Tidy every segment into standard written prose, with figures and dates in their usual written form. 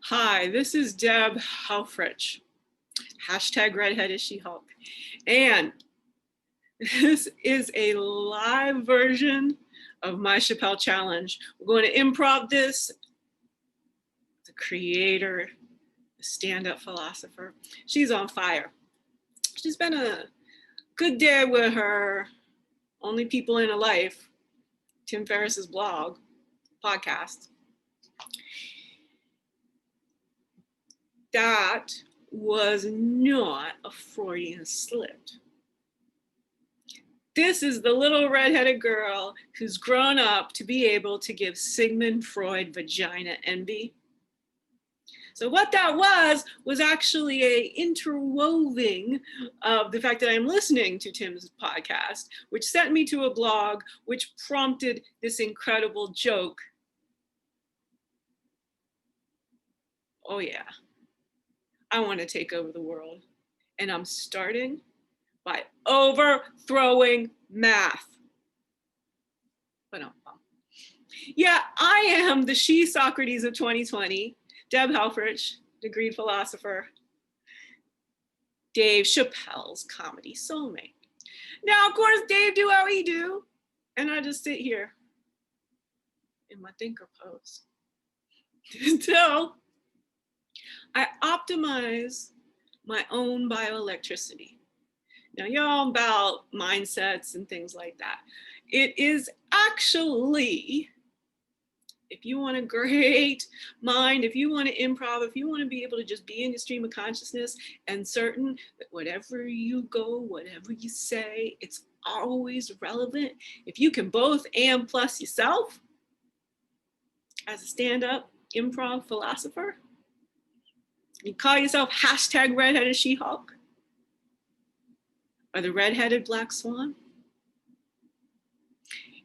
Hi, this is Deb Helfrich, hashtag redheaded She-Hulk. And this is a live version of my Chappelle Challenge. We're going to improv this. The creator, the stand-up philosopher, she's on fire. She's been a good day with her Only People in a Life, Tim Ferriss's blog, podcast. That was not a Freudian slip. This is the little redheaded girl who's grown up to be able to give Sigmund Freud vagina envy. So what that was actually a interwoving of the fact that I'm listening to Tim's podcast, which sent me to a blog, which prompted this incredible joke. Oh yeah, I want to take over the world. And I'm starting by overthrowing math. But yeah, I am the she Socrates of 2020, Deb Helfrich, degreed philosopher, Dave Chappelle's comedy soulmate. Now, of course, Dave do how he do, and I just sit here in my thinker pose until I optimize my own bioelectricity. Now, y'all about mindsets and things like that. It is actually, if you want a great mind, if you want to improv, if you want to be able to just be in the stream of consciousness and certain that whatever you go, whatever you say, it's always relevant. If you can both and plus yourself as a stand-up improv philosopher, you call yourself hashtag redheaded She-Hulk, or the redheaded black swan,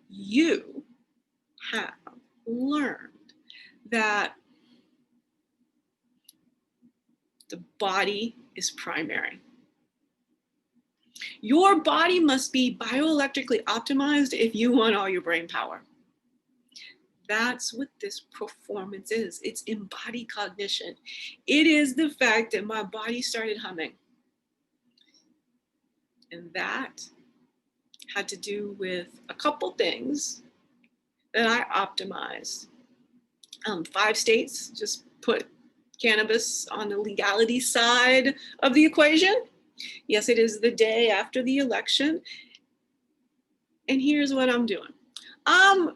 you have learned that the body is primary. Your body must be bioelectrically optimized if you want all your brain power. That's what this performance is. It's embodied cognition. It is the fact that my body started humming. And that had to do with a couple things that I optimized. 5 states, just put cannabis on the legality side of the equation. Yes, it is the day after the election. And here's what I'm doing. I'm,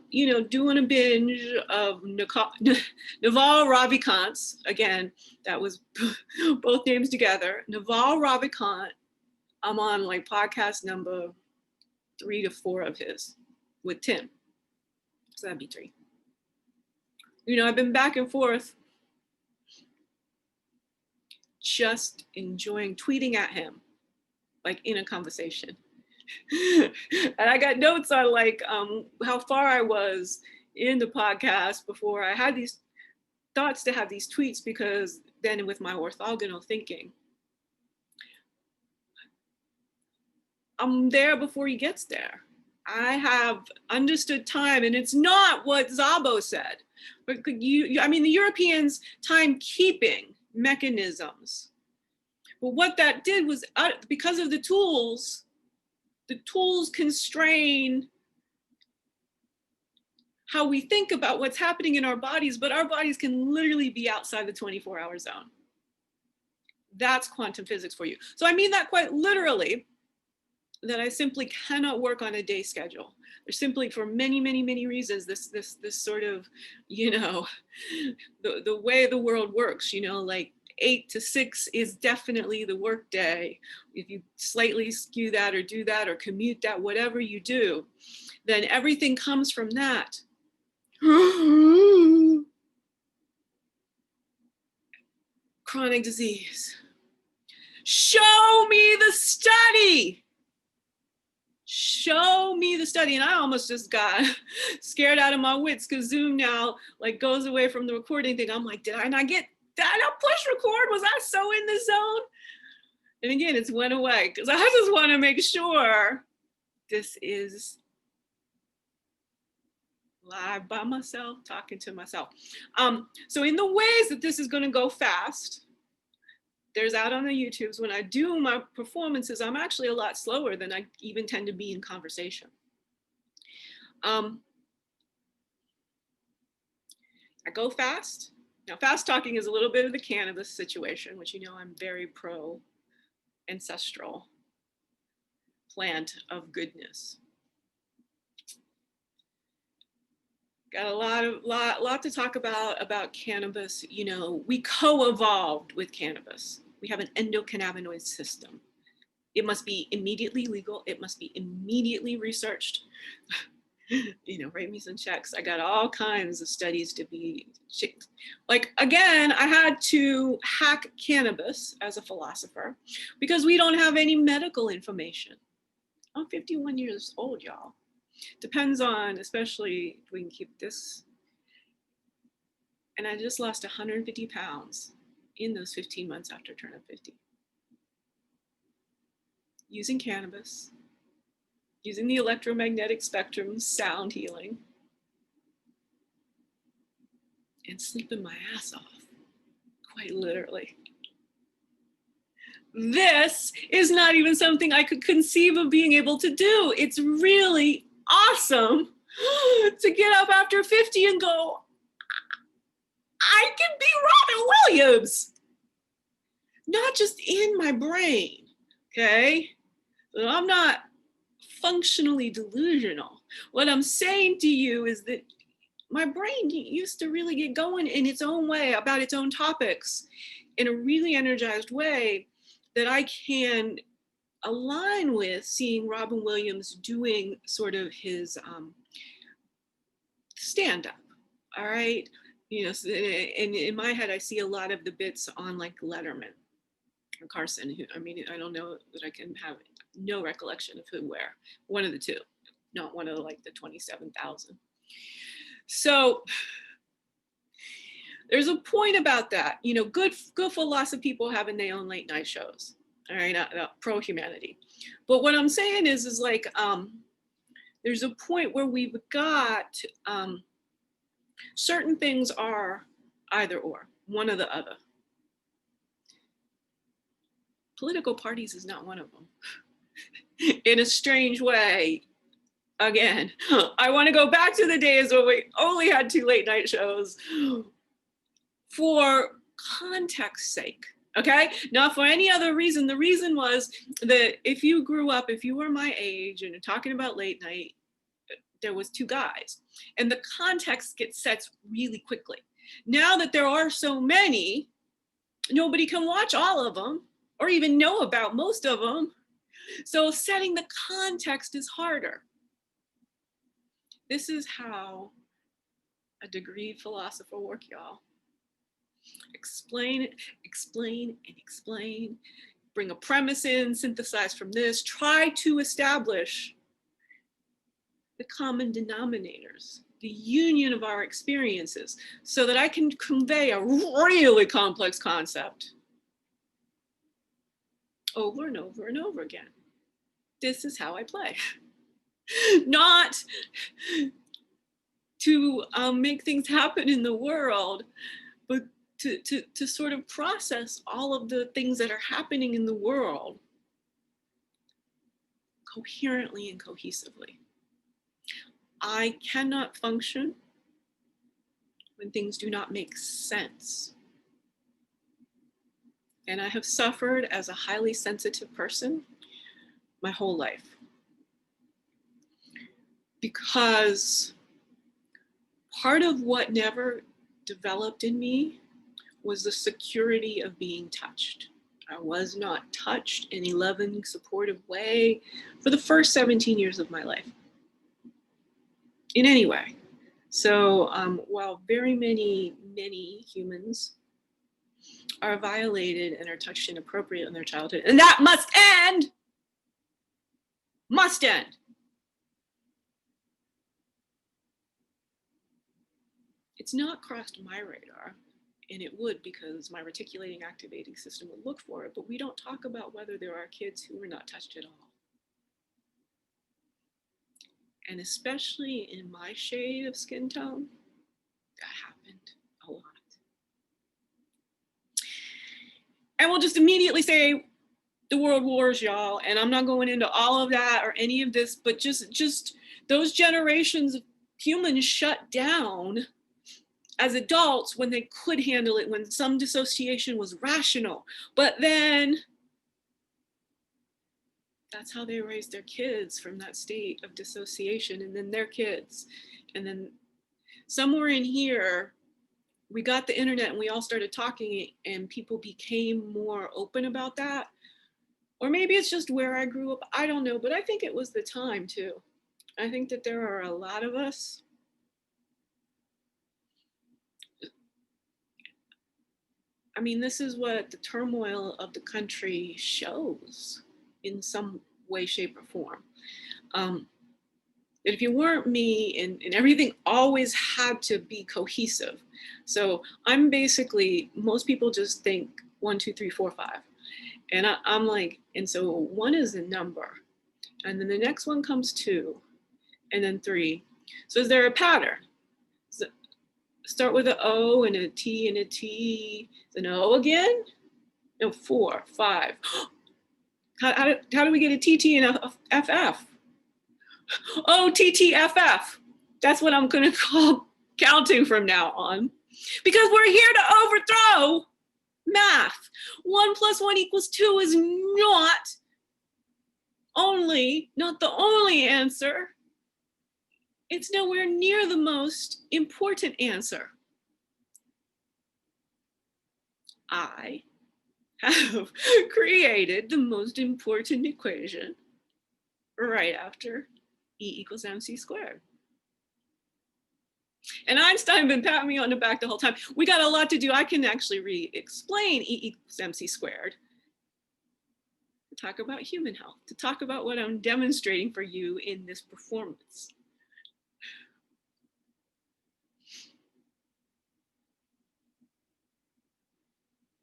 doing a binge of Naval Ravikant's. Again, that was both names together. Naval Ravikant. I'm on like podcast number 3 to 4 of his with Tim. So that'd be 3. I've been back and forth just enjoying tweeting at him, like in a conversation. And I got notes on like how far I was in the podcast before I had these thoughts to have these tweets, because then with my orthogonal thinking, I'm there before he gets there. I have understood time, and it's not what Szabo said. But the Europeans' timekeeping mechanisms. But what that did was, because of the tools constrain how we think about what's happening in our bodies, but our bodies can literally be outside the 24-hour zone. That's quantum physics for you. So I mean that quite literally, that I simply cannot work on a day schedule. There's simply, for many, many, many reasons, this sort of, the way the world works, like 8 to 6 is definitely the work day. If you slightly skew that or do that or commute that, whatever you do, then everything comes from that. Chronic disease. Show me the study. Show me the study. And I almost just got scared out of my wits because Zoom now like goes away from the recording thing. I'm like, did I not push record? Was I so in the zone? And again, it's went away because I just want to make sure this is live by myself, talking to myself. So in the ways that this is going to go fast, there's out on the YouTubes, when I do my performances, I'm actually a lot slower than I even tend to be in conversation. I go fast. Now, fast talking is a little bit of the cannabis situation, which, you know, I'm very pro ancestral plant of goodness. Got a lot to talk about cannabis. You know, we co-evolved with cannabis. We have an endocannabinoid system. It must be immediately legal. It must be immediately researched. You know, write me some checks. I got all kinds of studies to be, like, again, I had to hack cannabis as a philosopher because we don't have any medical information. I'm 51 years old, y'all. Depends on, especially if we can keep this. And I just lost 150 pounds in those 15 months after turning 50. Using cannabis, using the electromagnetic spectrum, sound healing, and sleeping my ass off, quite literally. This is not even something I could conceive of being able to do. It's really awesome to get up after 50 and go, I can be Robin Williams. Not just in my brain, okay? I'm not functionally delusional. What I'm saying to you is that my brain used to really get going in its own way about its own topics in a really energized way that I can align with seeing Robin Williams doing sort of his stand-up, all right? You know, and in my head, I see a lot of the bits on like Letterman or Carson. I mean, I don't know that I can have no recollection of who, where, one of the two, not one of the, like the 27,000. So there's a point about that, you know, good for lots of people having their own late night shows, all right, pro-humanity. But what I'm saying is like, there's a point where we've got, certain things are either or, one or the other. Political parties is not one of them. In a strange way, again, I want to go back to the days where we only had 2 late night shows for context's sake, okay? Not for any other reason. The reason was that if you grew up, if you were my age and you're talking about late night, there was 2 guys, and the context gets set really quickly. Now that there are so many, nobody can watch all of them or even know about most of them. So setting the context is harder. This is how a degreed philosopher works, y'all. Explain, explain, and explain. Bring a premise in, synthesize from this. Try to establish the common denominators, the union of our experiences, so that I can convey a really complex concept over and over and over again. This is how I play. Not to make things happen in the world, but to sort of process all of the things that are happening in the world coherently and cohesively. I cannot function when things do not make sense. And I have suffered as a highly sensitive person my whole life. Because part of what never developed in me was the security of being touched. I was not touched in a loving, supportive way for the first 17 years of my life, in any way. So while very many humans are violated and are touched inappropriately in their childhood, and that must end, must end. It's not crossed my radar, and it would, because my reticulating activating system would look for it, but we don't talk about whether there are kids who are not touched at all. And especially in my shade of skin tone, that happened a lot. And we'll just immediately say the world wars, y'all. And I'm not going into all of that or any of this, but just those generations of humans shut down as adults when they could handle it, when some dissociation was rational. But then that's how they raised their kids, from that state of dissociation, and then their kids. And then somewhere in here, we got the internet and we all started talking, and people became more open about that. Or maybe it's just where I grew up, I don't know, but I think it was the time too. I think that there are a lot of us I mean, this is what the turmoil of the country shows in some way, shape, or form. That if you weren't me, and everything always had to be cohesive. So I'm basically, most people just think 1, 2, 3, 4, 5. And I'm like, and so 1 is a number. And then the next one comes 2, and then 3. So is there a pattern? So start with an O and a T and a T, an O again? No, 4, 5. How do we get a TT and a FF? Oh, TTFF. That's what I'm going to call counting from now on. Because we're here to overthrow math. 1 + 1 = 2 is not the only answer. It's nowhere near the most important answer. I have created the most important equation right after E = mc². And Einstein been patting me on the back the whole time. We got a lot to do. I can actually re-explain E = mc². To talk about human health, to talk about what I'm demonstrating for you in this performance.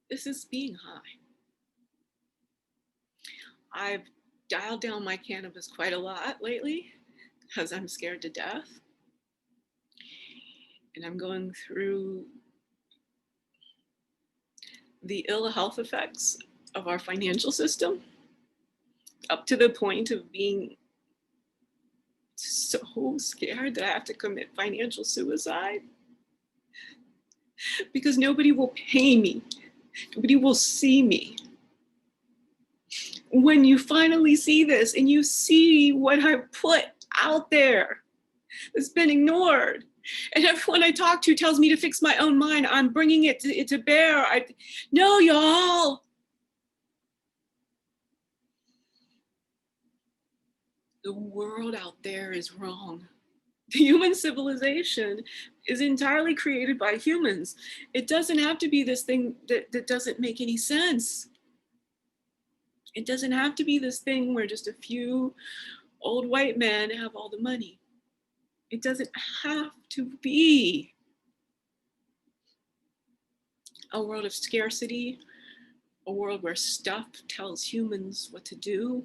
This is being high. I've dialed down my cannabis quite a lot lately because I'm scared to death. And I'm going through the ill health effects of our financial system, up to the point of being so scared that I have to commit financial suicide. Because nobody will pay me. Nobody will see me. When you finally see this and you see what I put out there that's been ignored, and everyone I talk to tells me to fix my own mind, I'm bringing it to bear. No, y'all. The world out there is wrong. The human civilization is entirely created by humans. It doesn't have to be this thing that doesn't make any sense. It doesn't have to be this thing where just a few old white men have all the money. It doesn't have to be a world of scarcity, a world where stuff tells humans what to do.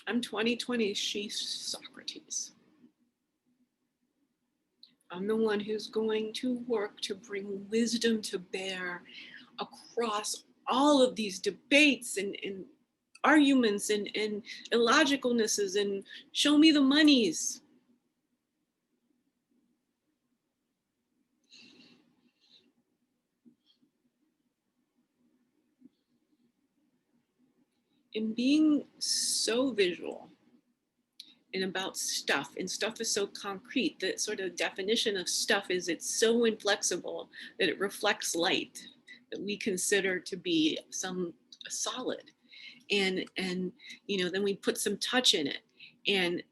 I'm 2020 she's Socrates. I'm the one who's going to work to bring wisdom to bear across all of these debates and arguments and illogicalnesses, and show me the monies. In being so visual and about stuff, and stuff is so concrete, that sort of definition of stuff is it's so inflexible that it reflects light that we consider to be some solid. And you know, then we put some touch in it, and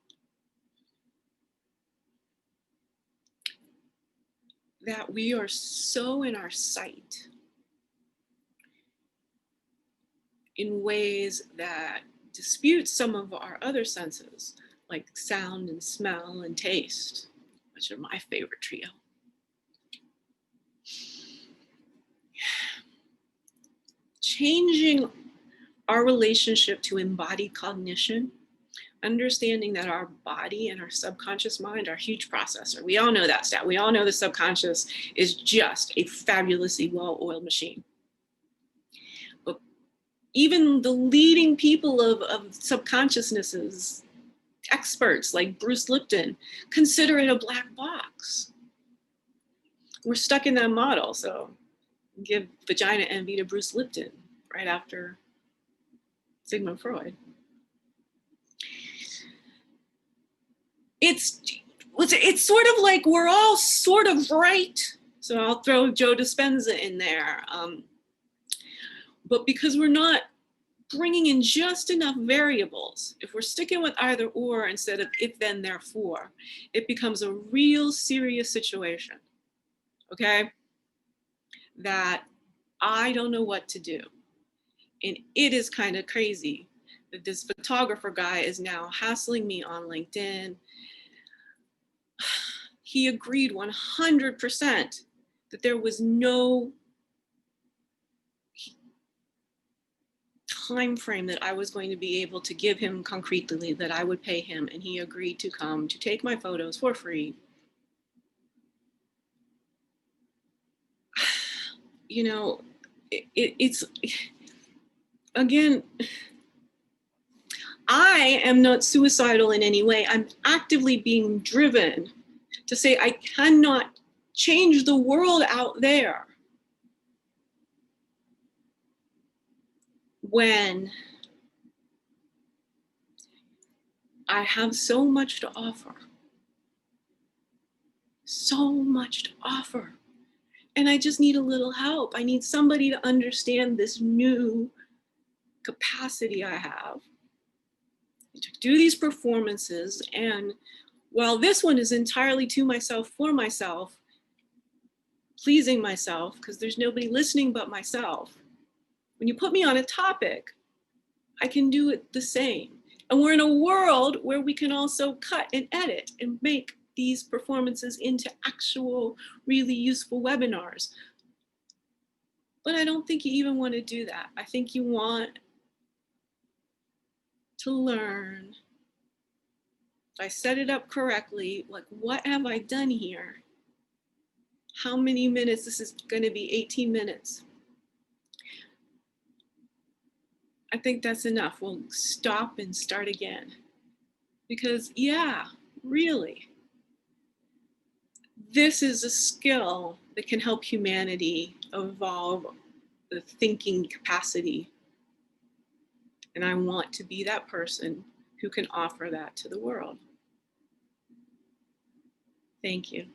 that we are so in our sight in ways that disputes some of our other senses, like sound and smell and taste, which are my favorite trio. Changing our relationship to embodied cognition, understanding that our body and our subconscious mind are a huge processor. We all know that stat. We all know the subconscious is just a fabulously well-oiled machine. But even the leading people of subconsciousnesses, experts like Bruce Lipton, consider it a black box. We're stuck in that model, so give vagina envy to Bruce Lipton right after Sigmund Freud. It's sort of like we're all sort of right. So I'll throw Joe Dispenza in there. But because we're not bringing in just enough variables, if we're sticking with either or instead of if, then, therefore, it becomes a real serious situation, okay? That I don't know what to do. And it is kind of crazy that this photographer guy is now hassling me on LinkedIn. He agreed 100% that there was no time frame that I was going to be able to give him concretely that I would pay him, and he agreed to come to take my photos for free. You know, it's again, I am not suicidal in any way. I'm actively being driven to say I cannot change the world out there when I have so much to offer. So much to offer. And I just need a little help. I need somebody to understand this new capacity I have to do these performances. And while this one is entirely to myself, for myself, pleasing myself, because there's nobody listening but myself, when you put me on a topic, I can do it the same. And we're in a world where we can also cut and edit and make these performances into actual, really useful webinars. But I don't think you even want to do that. I think you want to learn, if I set it up correctly, like, what have I done here? How many minutes? This is going to be 18 minutes. I think that's enough. We'll stop and start again. Because, yeah, really, this is a skill that can help humanity evolve the thinking capacity. And I want to be that person who can offer that to the world. Thank you.